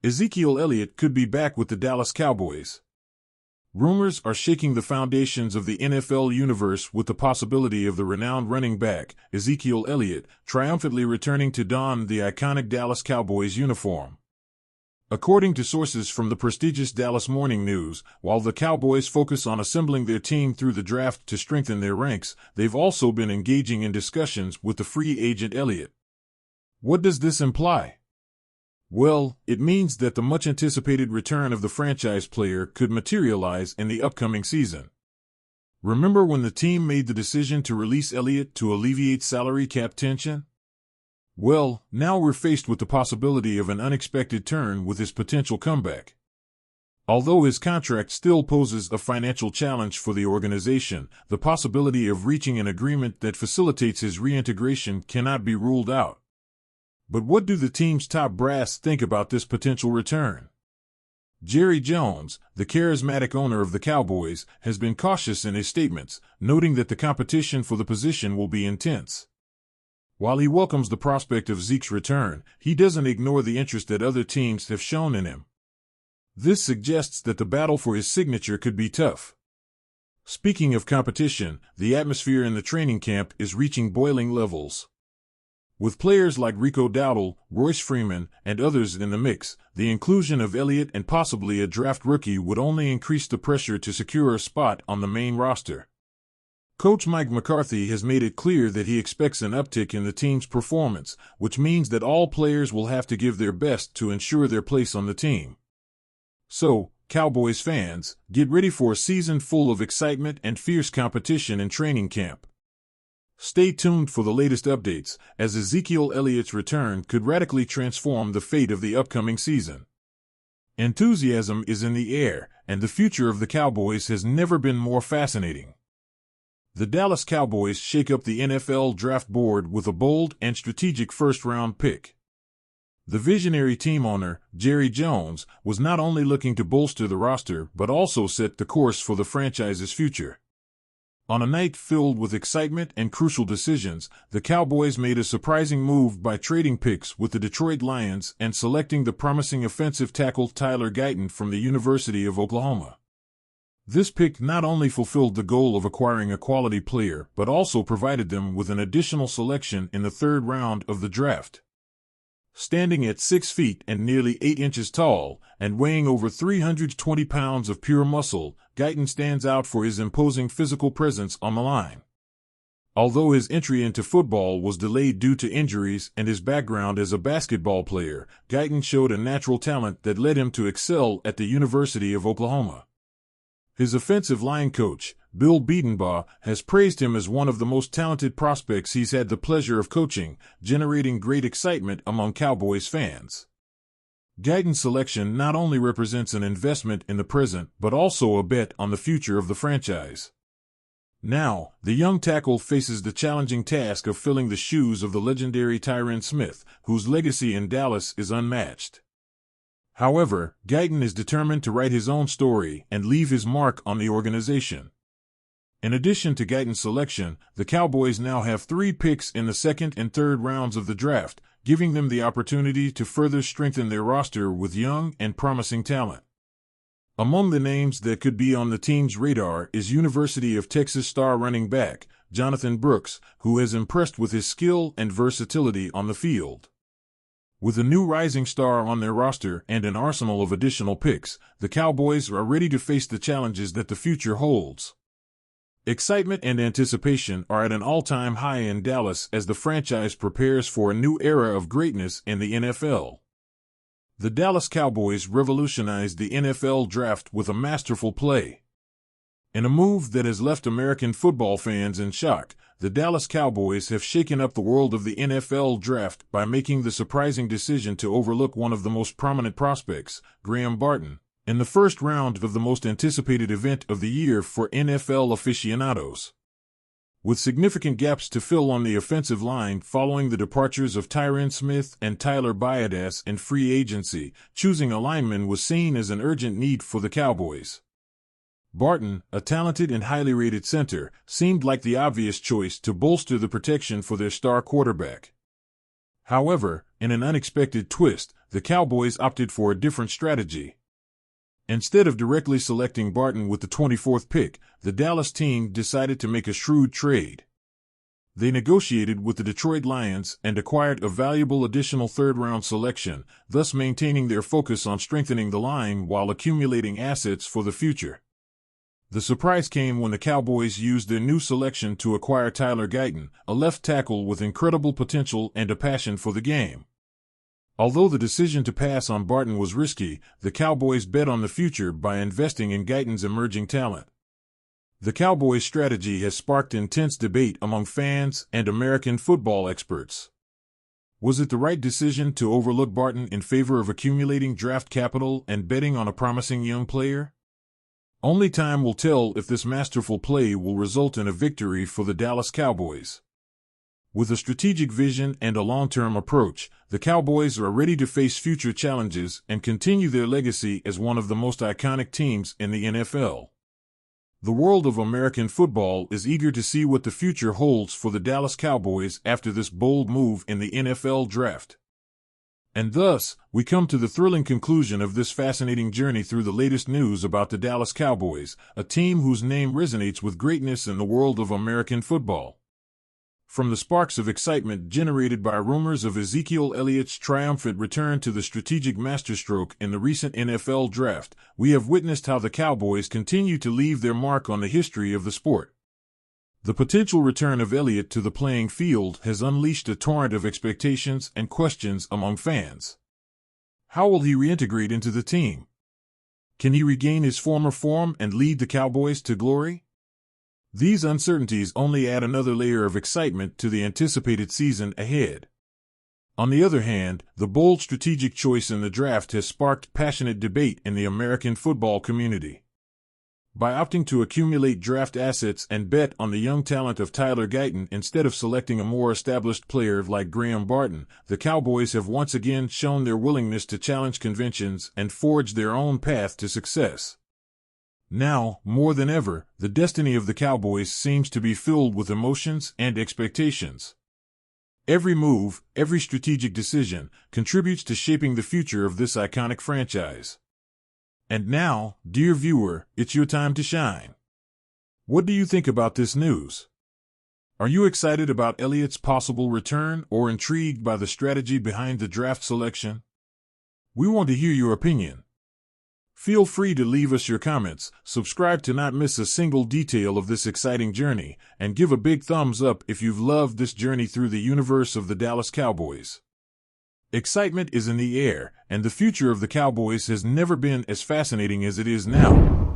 Ezekiel Elliott could be back with the Dallas Cowboys. Rumors are shaking the foundations of the NFL universe with the possibility of the renowned running back, Ezekiel Elliott, triumphantly returning to don the iconic Dallas Cowboys uniform. According to sources from the prestigious Dallas Morning News, while the Cowboys focus on assembling their team through the draft to strengthen their ranks, they've also been engaging in discussions with the free agent Elliott. What does this imply? Well, it means that the much-anticipated return of the franchise player could materialize in the upcoming season. Remember when the team made the decision to release Elliott to alleviate salary cap tension? Well, now we're faced with the possibility of an unexpected turn with his potential comeback. Although his contract still poses a financial challenge for the organization, the possibility of reaching an agreement that facilitates his reintegration cannot be ruled out. But what do the team's top brass think about this potential return? Jerry Jones, the charismatic owner of the Cowboys, has been cautious in his statements, noting that the competition for the position will be intense. While he welcomes the prospect of Zeke's return, he doesn't ignore the interest that other teams have shown in him. This suggests that the battle for his signature could be tough. Speaking of competition, the atmosphere in the training camp is reaching boiling levels. With players like Rico Dowdle, Royce Freeman, and others in the mix, the inclusion of Elliott and possibly a draft rookie would only increase the pressure to secure a spot on the main roster. Coach Mike McCarthy has made it clear that he expects an uptick in the team's performance, which means that all players will have to give their best to ensure their place on the team. So, Cowboys fans, get ready for a season full of excitement and fierce competition in training camp. Stay tuned for the latest updates, as Ezekiel Elliott's return could radically transform the fate of the upcoming season. Enthusiasm is in the air, and the future of the Cowboys has never been more fascinating. The Dallas Cowboys shake up the NFL draft board with a bold and strategic first-round pick. The visionary team owner, Jerry Jones, was not only looking to bolster the roster but also set the course for the franchise's future. On a night filled with excitement and crucial decisions, the Cowboys made a surprising move by trading picks with the Detroit Lions and selecting the promising offensive tackle Tyler Guyton from the University of Oklahoma. This pick not only fulfilled the goal of acquiring a quality player but also provided them with an additional selection in the third round of the draft. Standing at 6 feet and nearly 8 inches tall, and weighing over 320 pounds of pure muscle, Guyton stands out for his imposing physical presence on the line. Although his entry into football was delayed due to injuries and his background as a basketball player, Guyton showed a natural talent that led him to excel at the University of Oklahoma. His offensive line coach, Bill Biedenbaugh, has praised him as one of the most talented prospects he's had the pleasure of coaching, generating great excitement among Cowboys fans. Guyton's selection not only represents an investment in the present but also a bet on the future of the franchise. Now, the young tackle faces the challenging task of filling the shoes of the legendary Tyron Smith, whose legacy in Dallas is unmatched. However, Guyton is determined to write his own story and leave his mark on the organization. In addition to Guyton's selection, the Cowboys now have 3 picks in the second and third rounds of the draft, giving them the opportunity to further strengthen their roster with young and promising talent. Among the names that could be on the team's radar is University of Texas star running back Jonathan Brooks, who has impressed with his skill and versatility on the field. With a new rising star on their roster and an arsenal of additional picks, the Cowboys are ready to face the challenges that the future holds. Excitement and anticipation are at an all-time high in Dallas as the franchise prepares for a new era of greatness in the NFL. The Dallas Cowboys revolutionized the NFL draft with a masterful play. In a move that has left American football fans in shock, the Dallas Cowboys have shaken up the world of the NFL draft by making the surprising decision to overlook one of the most prominent prospects, Graham Barton, in the first round of the most anticipated event of the year for NFL aficionados. With significant gaps to fill on the offensive line following the departures of Tyron Smith and Tyler Biadasz in free agency, choosing a lineman was seen as an urgent need for the Cowboys. Barton, a talented and highly rated center, seemed like the obvious choice to bolster the protection for their star quarterback. However, in an unexpected twist, the Cowboys opted for a different strategy. Instead of directly selecting Barton with the 24th pick, the Dallas team decided to make a shrewd trade. They negotiated with the Detroit Lions and acquired a valuable additional third-round selection, thus maintaining their focus on strengthening the line while accumulating assets for the future. The surprise came when the Cowboys used their new selection to acquire Tyler Guyton, a left tackle with incredible potential and a passion for the game. Although the decision to pass on Barton was risky, the Cowboys bet on the future by investing in Guyton's emerging talent. The Cowboys' strategy has sparked intense debate among fans and American football experts. Was it the right decision to overlook Barton in favor of accumulating draft capital and betting on a promising young player? Only time will tell if this masterful play will result in a victory for the Dallas Cowboys. With a strategic vision and a long-term approach, the Cowboys are ready to face future challenges and continue their legacy as one of the most iconic teams in the NFL. The world of American football is eager to see what the future holds for the Dallas Cowboys after this bold move in the NFL draft. And thus, we come to the thrilling conclusion of this fascinating journey through the latest news about the Dallas Cowboys, a team whose name resonates with greatness in the world of American football. From the sparks of excitement generated by rumors of Ezekiel Elliott's triumphant return to the strategic masterstroke in the recent NFL draft, we have witnessed how the Cowboys continue to leave their mark on the history of the sport. The potential return of Elliott to the playing field has unleashed a torrent of expectations and questions among fans. How will he reintegrate into the team? Can he regain his former form and lead the Cowboys to glory? These uncertainties only add another layer of excitement to the anticipated season ahead. On the other hand, the bold strategic choice in the draft has sparked passionate debate in the American football community. By opting to accumulate draft assets and bet on the young talent of Tyler Guyton instead of selecting a more established player like Graham Barton, the Cowboys have once again shown their willingness to challenge conventions and forge their own path to success. Now, more than ever, the destiny of the Cowboys seems to be filled with emotions and expectations. Every move, every strategic decision, contributes to shaping the future of this iconic franchise. And now, dear viewer, it's your time to shine. What do you think about this news? Are you excited about Elliott's possible return or intrigued by the strategy behind the draft selection? We want to hear your opinion. Feel free to leave us your comments, subscribe to not miss a single detail of this exciting journey, and give a big thumbs up if you've loved this journey through the universe of the Dallas Cowboys. Excitement is in the air, and the future of the Cowboys has never been as fascinating as it is now.